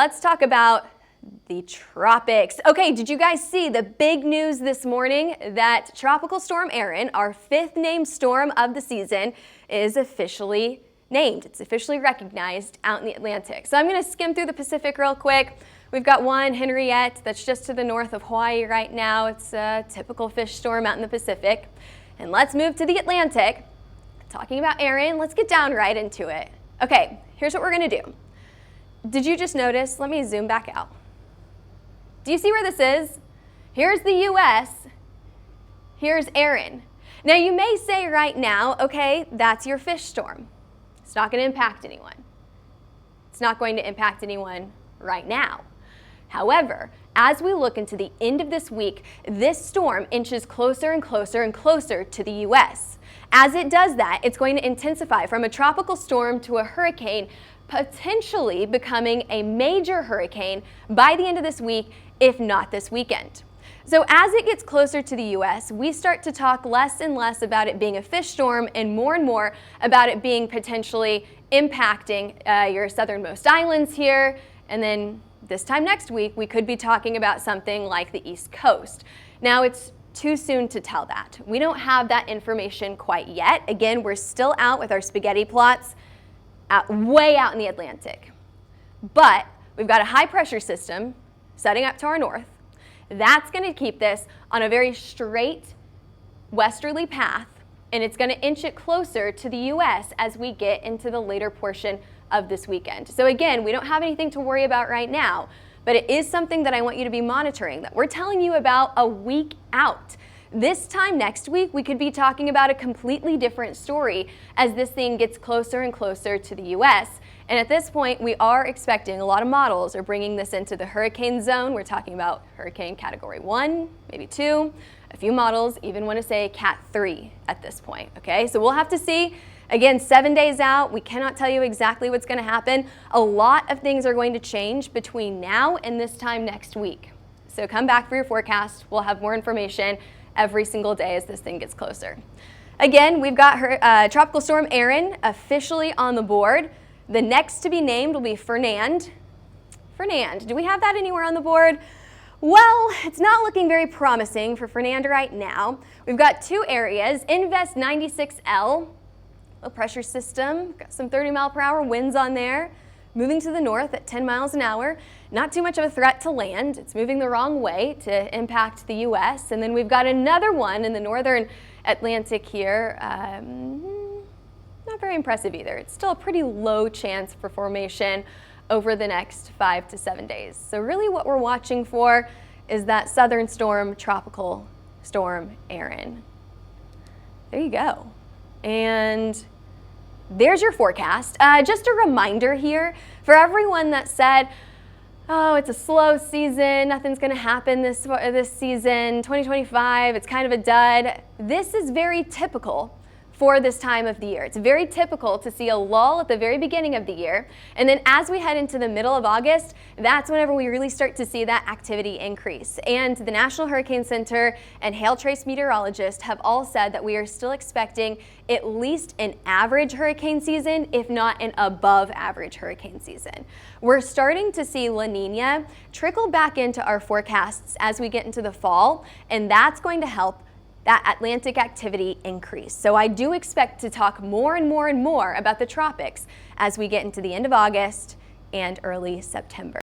let's talk about the tropics. Okay, did you guys see the big news this morning that Tropical Storm Erin, our 5th named storm of the season, is officially named. It's officially recognized out in the Atlantic. So I'm going to skim through the Pacific real quick. We've got one, Henriette, that's just to the north of Hawaii right now. It's a typical fish storm out in the Pacific. And let's move to the Atlantic. Talking about Erin, let's get down right into it. Okay, here's what we're going to do. Did you just notice? Let me zoom back out. Do you see where this is? Here's the U.S. Here's Erin. Now you may say right now, okay, that's your fish storm. It's not going to impact anyone. It's not going to impact anyone right now. However, as we look into the end of this week, this storm inches closer and closer and closer to the U.S. As it does that, it's going to intensify from a tropical storm to a hurricane, potentially becoming a major hurricane by the end of this week, if not this weekend. So as it gets closer to the U.S., we start to talk less and less about it being a fish storm and more about it being potentially impacting your southernmost islands here. And then this time next week, we could be talking about something like the East Coast. Now, it's too soon to tell that. We don't have that information quite yet. Again, we're still out with our spaghetti plots way out in the Atlantic. But we've got a high pressure system setting up to our north. That's going to keep this on a very straight westerly path, and it's going to inch it closer to the U.S. as we get into the later portion of this weekend. So again, we don't have anything to worry about right now, but it is something that I want you to be monitoring, that we're telling you about a week out. This time next week, we could be talking about a completely different story as this thing gets closer and closer to the U.S. And at this point, we are expecting, a lot of models are bringing this into the hurricane zone. We're talking about hurricane category 1, maybe 2. A few models even want to say cat 3 at this point, okay? So we'll have to see. Again, 7 days out, we cannot tell you exactly what's going to happen. A lot of things are going to change between now and this time next week. So come back for your forecast. We'll have more information every single day as this thing gets closer. Again, we've got Tropical Storm Erin officially on the board. The next to be named will be Fernand. Fernand, do we have that anywhere on the board? Well, it's not looking very promising for Fernand right now. We've got 2 areas, Invest 96L, low pressure system, got some 30-mile-per-hour winds on there, moving to the north at 10 miles an hour. Not too much of a threat to land. It's moving the wrong way to impact the U.S. And then we've got another one in the northern Atlantic here. Not very impressive either. It's still a pretty low chance for formation over the next 5 to 7 days. So really what we're watching for is that southern storm, Tropical Storm Erin. There you go. And there's your forecast. Just a reminder here for everyone that said, oh, it's a slow season, nothing's going to happen this season, 2025, it's kind of a dud. This is very typical for this time of the year. It's very typical to see a lull at the very beginning of the year, and then as we head into the middle of August, that's whenever we really start to see that activity increase. And the National Hurricane Center and HailTrace meteorologists have all said that we are still expecting at least an average hurricane season, if not an above average hurricane season. We're starting to see La Nina trickle back into our forecasts as we get into the fall, and that's going to help that Atlantic activity increase. So I do expect to talk more and more about the tropics as we get into the end of August and early September.